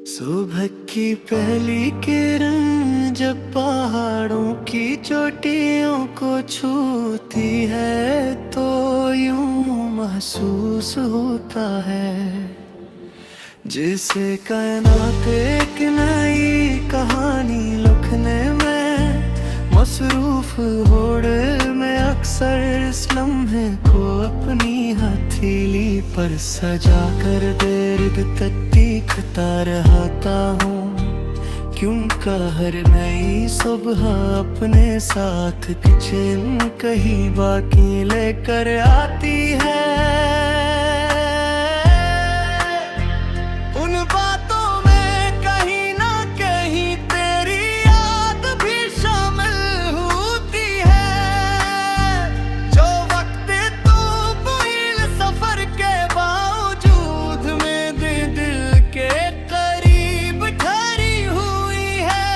सुबह की पहली किरण जब पहाड़ों की चोटियों को छूती है तो यूं महसूस होता है जिसे कायनात एक नई कहानी लिखने में मसरूफ होड़ में अक्सर इस लम्हे को अपनी हथेली पर सजा कर देर तक देखता रहता हूँ। क्योंकि हर नई सुबह अपने साथ कुछ न कहीं बाकी लेकर आती है। उन बातों में कहीं ना कहीं तेरी याद भी शामिल होती है, जो वक्त तू मुश्किल सफर के बावजूद मेरे दिल के करीब ठहरी हुई है।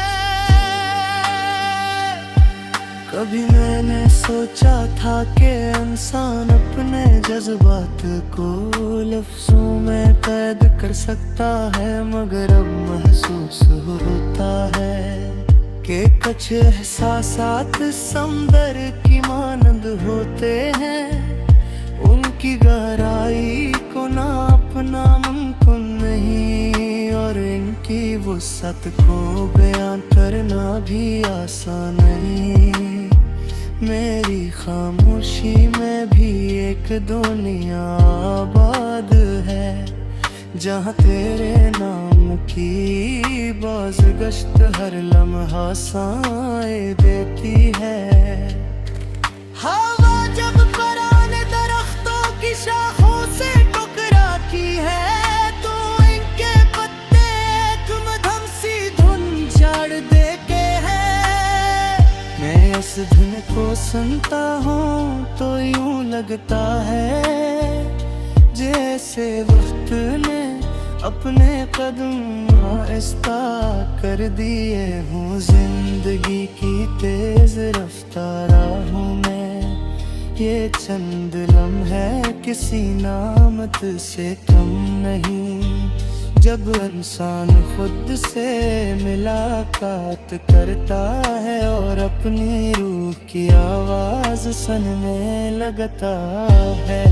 कभी मैंने सोचा था कि इंसान अपने जज्बात को लफ्जों में कैद कर सकता है, मगर अब महसूस होता है कि कुछ एहसासात समंदर की मानंद होते हैं। उनकी गहराई को नापना मुमकिन नहीं और इनकी वुसअत को बयान करना भी आसान नहीं। मेरी खामोशी में भी एक दुनिया आबाद है, जहाँ तेरे नाम की बाज़गश्त हर लम्हा साए देती है। हवा जब पुराने दरख्तों की शाखों से टकराती है तो इनके पत्ते एक मधुर सी धुन झाड़ देते हैं। मैं इस धुन को सुनता हूँ तो यूं लगता है जैसे वक्त ने अपने कदम आहिस्ता कर दिए हूँ। जिंदगी की तेज रफ्तार राहों में ये चंद लम्हे किसी नामत से कम नहीं। जब इंसान खुद से मुलाकात करता है और अपनी रूह की आवाज सुनने लगता है।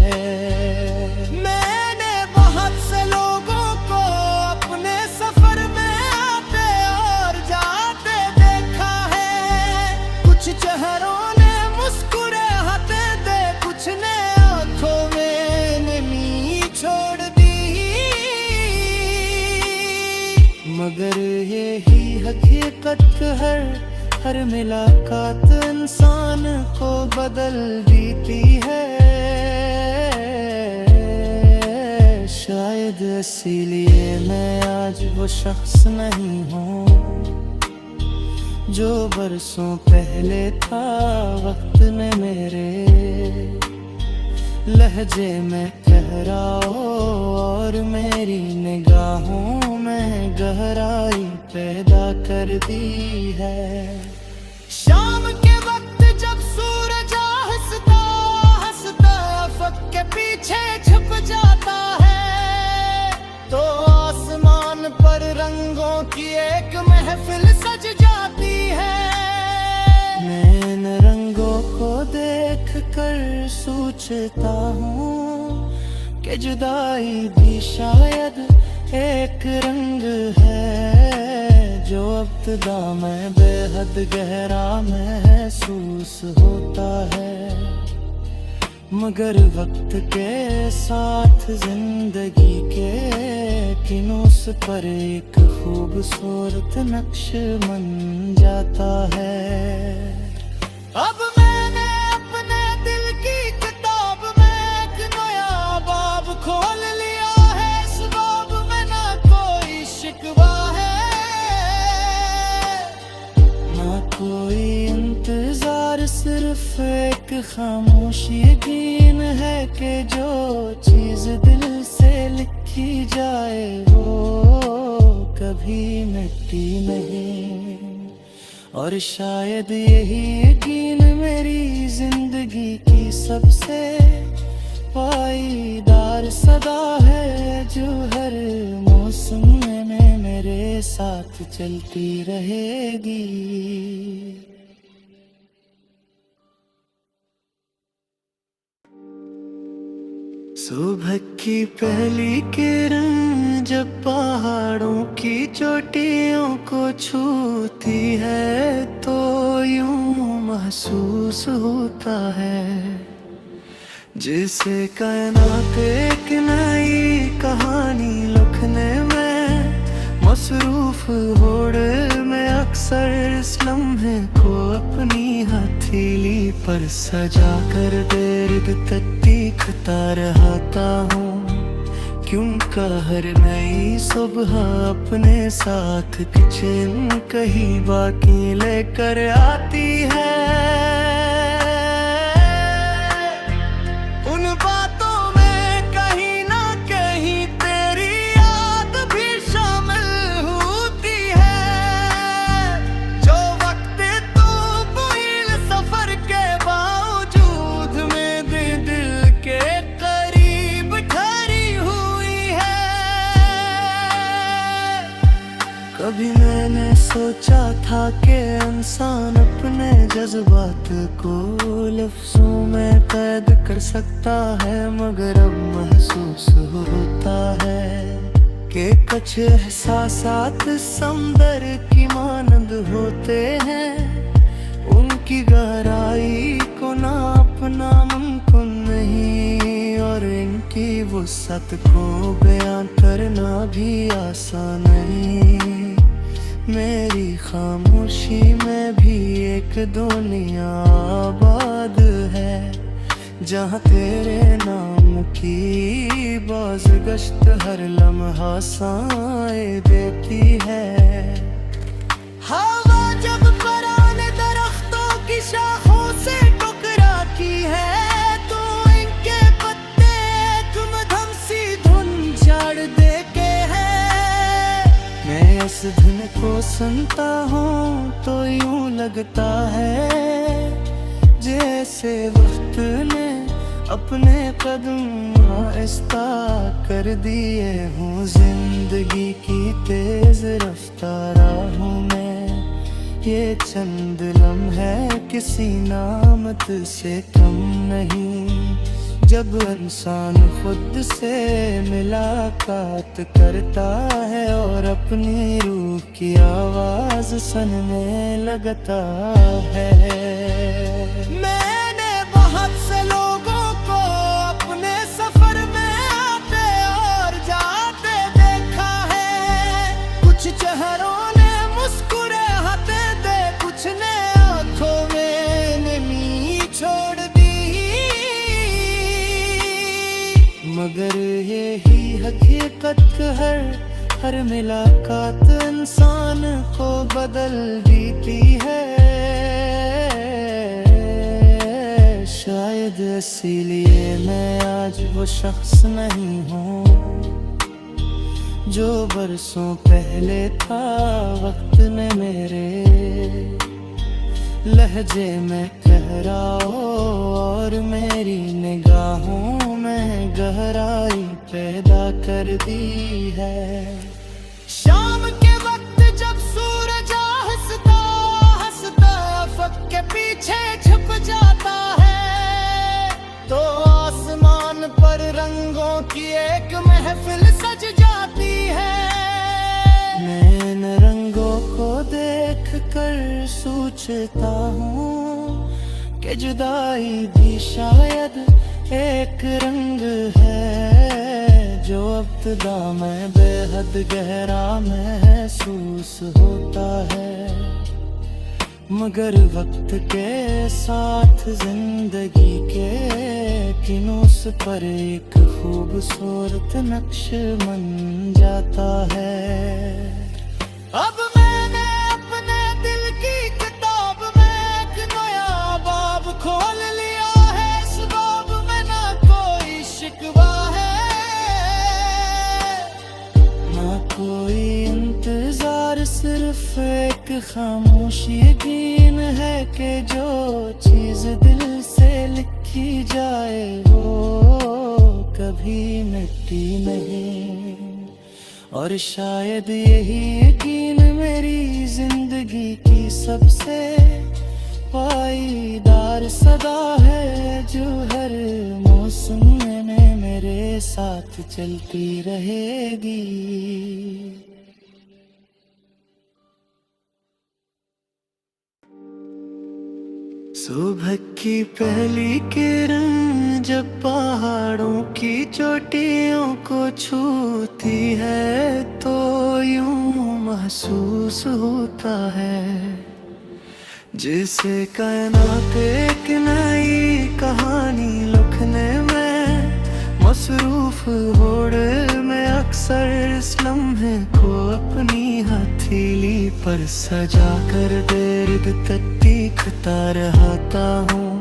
मैंने बहुत से लोगों को अपने सफर में आते और जाते देखा है। कुछ चेहरों ने मुस्कुराते दे, कुछ ने आंखों में नमी छोड़ दी, मगर यही हकीकत हर मुलाकात इंसान को बदल देती है। शायद इसीलिए मैं आज वो शख्स नहीं हूँ जो बरसों पहले था। वक्त ने मेरे लहजे में ठहराओ और मेरी निगाहों में गहराई पैदा कर दी है। शाम के वक्त जब सूरज हंसता हंसता अफक के पीछे छुप जाता है तो आसमान पर रंगों की एक महफिल सज जाती है। मैं इन रंगों को देख कर सोचता हूँ कि जुदाई भी शायद एक रंग है जो इब्तिदा में बेहद गहरा महसूस होता है, मगर वक्त के साथ जिंदगी के किनोस पर एक खूबसूरत नक्श बन जाता है। अब मैंने अपने दिल की किताब में एक नया बाब खोल लिया है। इस बाब में ना कोई शिकवा है ना कोई इंतजार, सिर्फ एक खामोश यकीन है कि जो चीज दिल से लिखी जाए वो कभी मिटती नहीं। और शायद यही यकीन मेरी जिंदगी की सबसे पाईदार सदा है जो हर मौसम में मेरे साथ चलती रहेगी। सुबह की पहली किरण जब पहाड़ों की चोटियों को छूती है तो यूं महसूस होता है जिसे कायनात एक नई कहानी लिखने में मसरूफ होड़ में अक्सर इस लम्हे को अपनी हथेली पर सजा कर देर तक देखता रहता हूँ। क्योंकि हर नई सुबह अपने साथ कुछ न कहीं बाकी लेकर आती है। उन बातों में कहीं ना कहीं तेरी याद भी शामिल होती है। जो वक्त तू भूल सफर के बावजूद मेरे दिल के करीब ठहरी हुई है। कभी मैंने सोचा था कि इंसान अपने जज्बात को लफ्जों में कैद कर सकता है, मगर अब महसूस होता है कि कुछ एहसासात समंदर की मानंद होते हैं। उनकी गहराई को नापना मुमकिन नहीं और इनकी वुसअत को बयान करना भी आसान नहीं। मेरी खामोशी में भी एक दुनिया आबाद है जहाँ तेरे नाम की बाज़गश्त हर लम्हा साए देती है। हवा जब पुराने दरख्तों की शाखों से टकराती है तो इनके पत्ते एक मधुर सी धुन झाड़ देते हैं। मैं इस धुन को सुनता हूँ तो यूं लगता है जैसे वक्त ने अपने कदम आहिस्ता कर दिए हूँ। जिंदगी की तेज रफ्तार राहों में ये चंद लम्हे किसी नामत से कम नहीं। जब इंसान खुद से मुलाकात करता है और अपनी रूह की आवाज सुनने लगता है। मैंने बहुत से लोगों को अपने सफर में आते और जाते देखा है। कुछ चेहरों ने मुस्कुराते दे, कुछ ने आंखों में नमी छोड़ दी, मगर यही हकीकत हर मुलाकात इंसान को बदल देती है। शायद इसीलिए मैं आज वो शख्स नहीं हूँ जो बरसों पहले था। वक्त ने मेरे लहजे में ठहराओ और मेरी निगाहों में गहराई पैदा कर दी है। शाम के वक्त जब सूरज हंसता हंसता अफक के पीछे छुप जाता है तो आसमान पर रंगों की एक महफिल सज जाती है। मैं इन रंगों को देख कर सोचता हूँ कि जुदाई भी शायद एक रंग है जो इब्तिदा में बेहद गहरा महसूस होता है, मगर वक्त के साथ जिंदगी के किनूस पर एक खूबसूरत नक्श बन जाता है। अब मैंने अपने दिल की किताब में एक नया बाब खोल लिया है। इस बाब में ना कोई शिकवा है ना कोई इंतजार, सिर्फ एक खामोशी यकीन है कि जो चीज दिल से लिखी जाए वो कभी मिटती नहीं और शायद यही यकीन मेरी जिंदगी की सबसे पाईदार सदा है, जो हर मौसम में मेरे साथ चलती रहेगी। सुबह की पहली किरण जब पहाड़ों की चोटियों को छूती है, तो यूं महसूस होता है जिसे कायनात एक नई कहानी लिखने में मसरूफ होड़ में अक्सर इस लम्हे को अपनी हथेली पर सजा कर देर तक देखता रहता हूँ,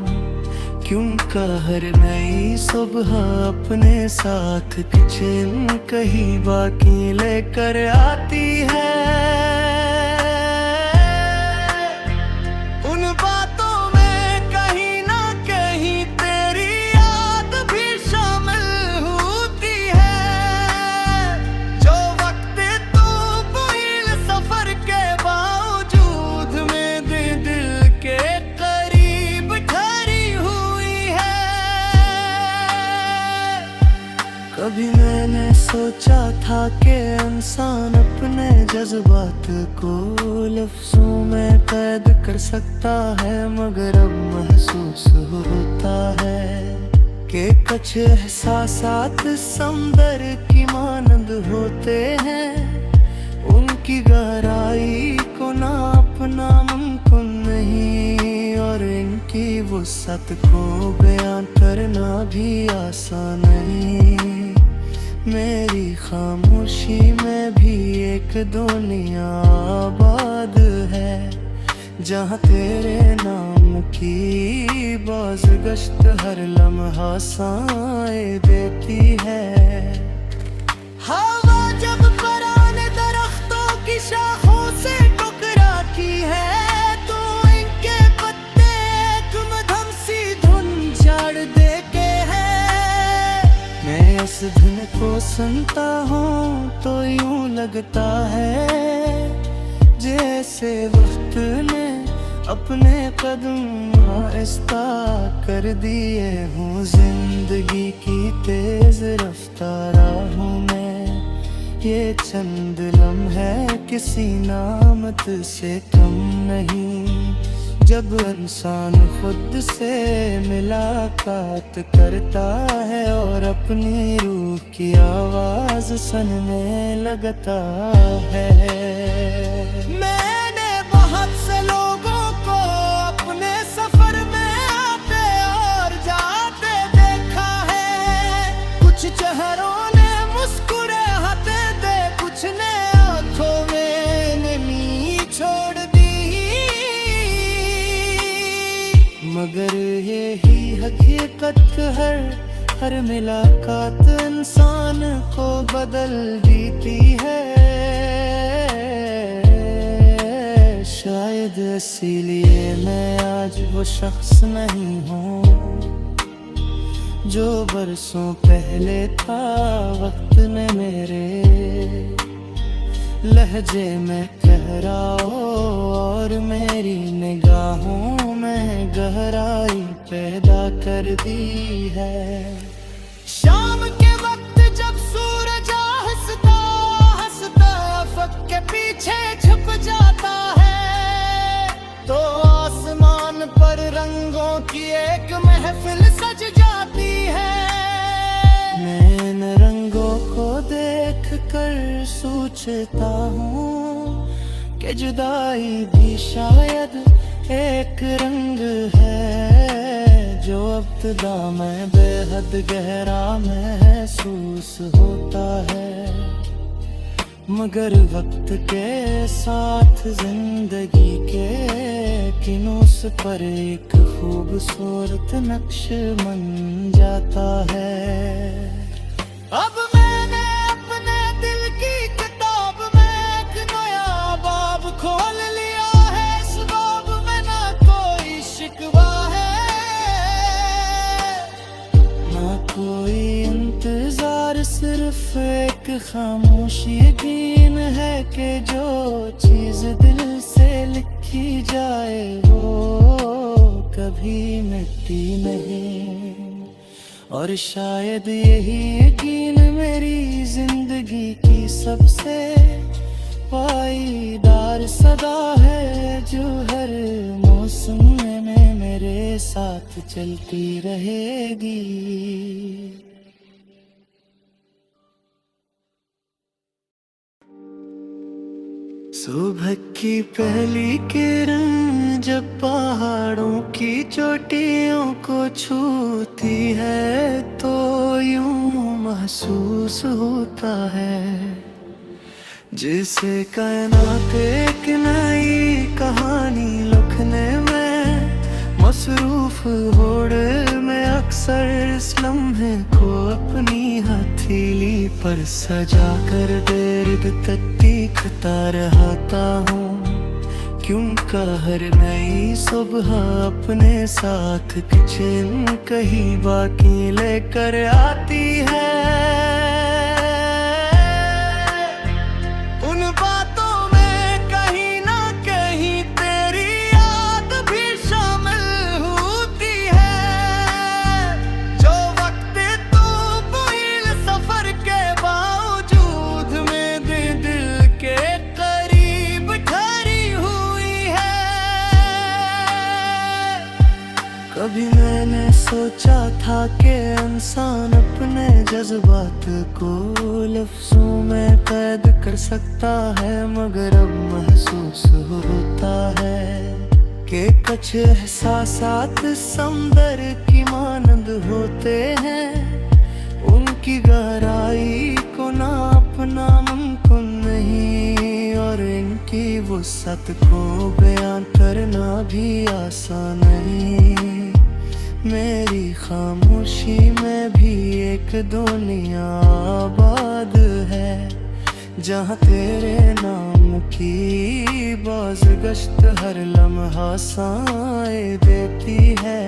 क्योंकि हर नई सुबह अपने साथ कुछ न कहीं बाकी लेकर आती है। उन बातों में कहीं ना कहीं तेरी याद भी शामिल होती है, जो वक्त तू भूल सफर के बावजूद मेरे दिल के करीब ठहरी हुई है। कभी मैंने सोचा था कि इंसान अपने जज्बात को लफ्जों में कैद कर सकता है, मगर अब महसूस होता है कि कुछ एहसासात समंदर की मानंद होते हैं, उनकी गहराई को नापना मुमकिन नहीं, और इनकी वुसअत को बयान करना भी आसान नहीं। मेरी खामोशी में भी एक दुनिया आबाद है, जहाँ तेरे नाम की बाज़गश्त हर लम्हा साए देती है। हवा जब पुराने दरख्तों की शाखों से टकराती है, तो इनके पत्ते एक मधुर सी धुन झाड़ देते हैं। मैं इस धुन को सुनता हूँ तो यूं लगता है जैसे वक्त ने अपने कदम आहिस्ता कर दिए हूँ। जिंदगी की तेज रफ्ताराहों में ये चंद लम्हे किसी नामत से कम नहीं, जब इंसान खुद से मुलाकात करता है और अपनी रूह की आवाज सुनने लगता है। मैंने बहुत से लोगों को अपने सफर में आते और जाते देखा है, कुछ चेहरों ने मुस्कुराते दे, कुछ ने आंखों में नमी छोड़ दी, मगर यही हकीकत हर मुलाकात इंसान को बदल देती है। शायद इसीलिए मैं आज वो शख्स नहीं हूँ जो बरसों पहले था। वक्त ने मेरे लहजे में ठहराओ और मेरी निगाहों में गहराई पैदा कर दी है। शाम के वक्त जब सूरज हंसता हंसता अफक के पीछे छुप जाता है, तो आसमान पर रंगों की एक महफिल सज जाती है। मैं इन रंगों को देख कर सोचता हूँ कि जुदाई भी शायद एक रंग है, जो इब्तिदा में बेहद गहरा महसूस होता है, मगर वक्त के साथ जिंदगी के किनोस पर एक खूबसूरत नक्श बन जाता है। अब मैंने अपने दिल की किताब में एक नया बाब खोल लिया है, इस बाब में ना कोई शिकवा है, ना कोई इंतजार, सिर्फ एक खामोश यकीन है कि जो चीज दिल से लिखी जाए वो कभी मिटती नहीं। और शायद यही यकीन मेरी जिंदगी की सबसे पाईदार सदा है, जो हर मौसम में मेरे साथ चलती रहेगी। सुबह की पहली किरण जब पहाड़ों की चोटियों को छूती है तो यूं महसूस होता है जिसे कायनात एक नई कहानी लिखने में मसरूफ होड़ में अक्सर इस लम्हे को अपनी हथेली पर सजा कर देर तक दिखता रहता हूँ, क्योंकि हर नई सुबह अपने साथ कुछ न कहीं बाकी लेकर आती है। उन बातों में कहीं ना कहीं तेरी याद भी शामिल होती है, जो वक्त तू भूल सफर के बावजूद मेरे दिल के करीब ठहरी हुई है। कभी मैंने सोचा था कि इंसान अपने जज्बात को लफ्जों में कैद कर सकता है, मगर अब महसूस होता है कि कुछ एहसासात समंदर की मानंद होते हैं, उनकी गहराई को नापना मुमकिन नहीं और इनकी वुसअत को बयान करना भी आसान नहीं। मेरी खामोशी में भी एक दुनिया आबाद है, जहाँ तेरे नाम की बाज़गश्त हर लम्हा साए देती है।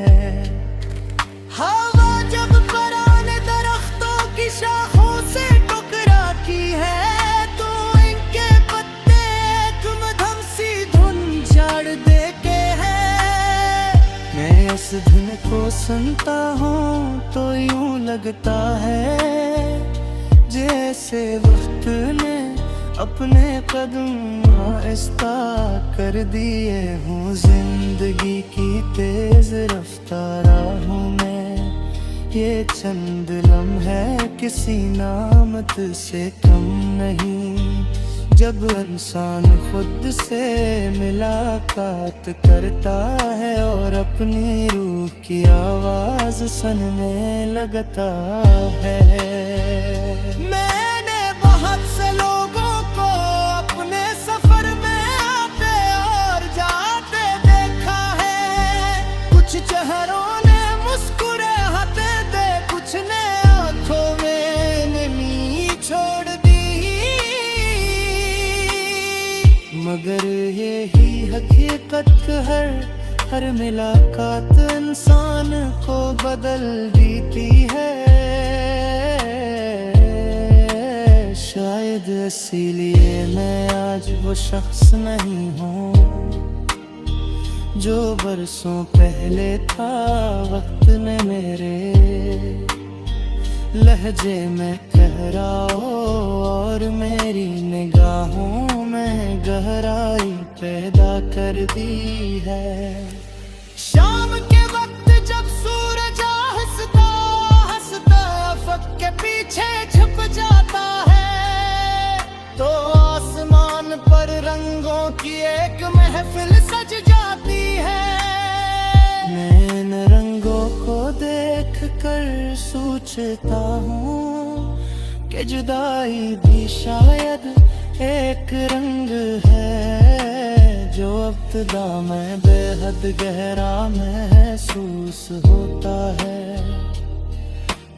हवा जब पुराने दरख्तों की शाखों से टकराती है तो इनके पत्ते एक मधुर सी धुन झाड़ देते हैं। मैं इस धुन को सुनता हूँ तो यूं लगता है जैसे वक्त ने अपने कदम आहिस्ता कर दिए हूँ। जिंदगी की तेज रफ्तारों में ये चंद लम्हे किसी नामत से कम नहीं। जब इंसान खुद से मुलाकात करता है और अपनी रूह की आवाज सुनने लगता है। मैंने बहुत से लोगों को अपने सफर में आते और जाते देखा है, कुछ चेहरों ने मुस्कुराते दे, कुछ ने आंखों में नमी छोड़ दी, मगर यही हकीकत हर मुलाकात इंसान को बदल देती है। शायद इसीलिए मैं आज वो शख्स नहीं हूँ जो बरसों पहले था। वक्त ने मेरे लहजे में ठहराओ और मेरी निगाहों में गहराई पैदा कर दी है। शाम के वक्त जब सूरज हंसता हंसता अफक के पीछे छुप जाता है तो आसमान पर रंगों की एक महफिल सज जाती है। मैं इन रंगों को देख कर सोचता हूँ कि जुदाई भी शायद एक रंग है जो इब्तिदा में बेहद गहरा महसूस होता है,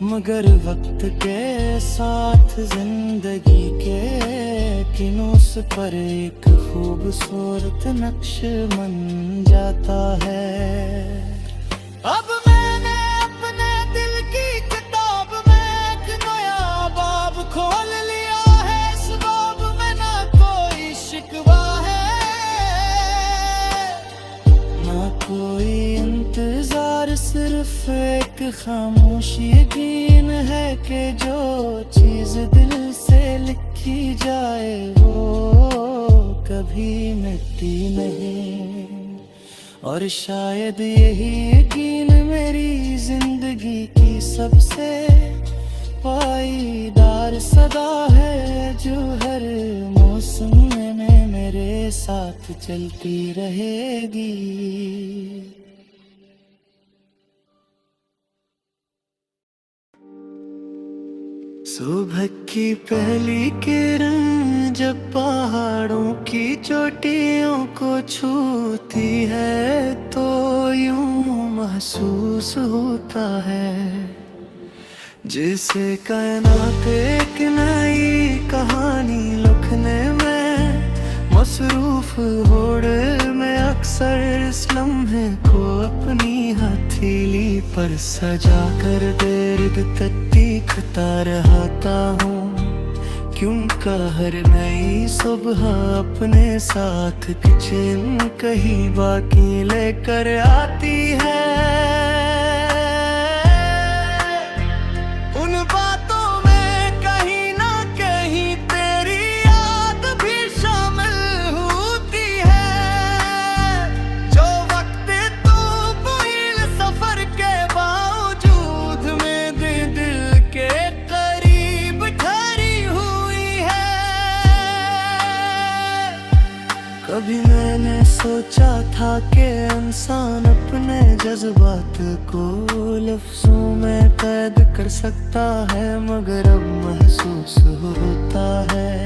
मगर वक्त के साथ जिंदगी के किनोस पर एक खूबसूरत नक्श बन जाता है। अब मैंने अपने दिल की किताब में एक नया बाब खोल लिया है। इस खामोशी यकीन है कि जो चीज दिल से लिखी जाए वो कभी मिटती नहीं। और शायद यही यकीन मेरी जिंदगी की सबसे पाईदार सदा है, जो हर मौसम में मेरे साथ चलती रहेगी। सुबह की पहली किरण जब पहाड़ों की चोटियों को छूती है तो यूं महसूस होता है जैसे कायनात एक नई कहानी लिखने में मसरूफ होड़ में अक्सर इस लम्हे को अपनी हथेली पर सजा कर देर तक देखता रहता हूँ, क्योंकि हर नई सुबह अपने साथ किचन कहीं बाकी लेकर आती है। उन बातों में कहीं ना कहीं तेरी याद भी शामिल होती है, जो वक्त तू मुश्किल सफर के बावजूद मेरे दिल के करीब ठहरी हुई है। कभी मैंने सोचा था कि इंसान अपने जज्बात को लफ्जों में कैद कर सकता है, मगर अब महसूस होता है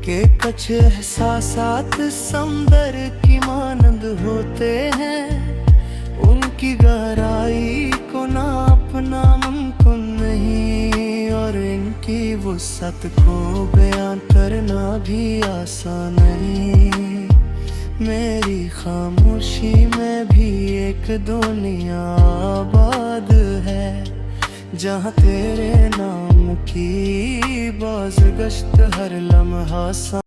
कि कुछ एहसासात समंदर की मानंद होते हैं, उनकी गहराई को नापना मुमकिन नहीं और इनकी वुसअत को बयान करना भी आसान नहीं। मेरी खामोशी में भी एक दुनिया आबाद है, जहाँ तेरे नाम की बाज़गश्त हर लम्हा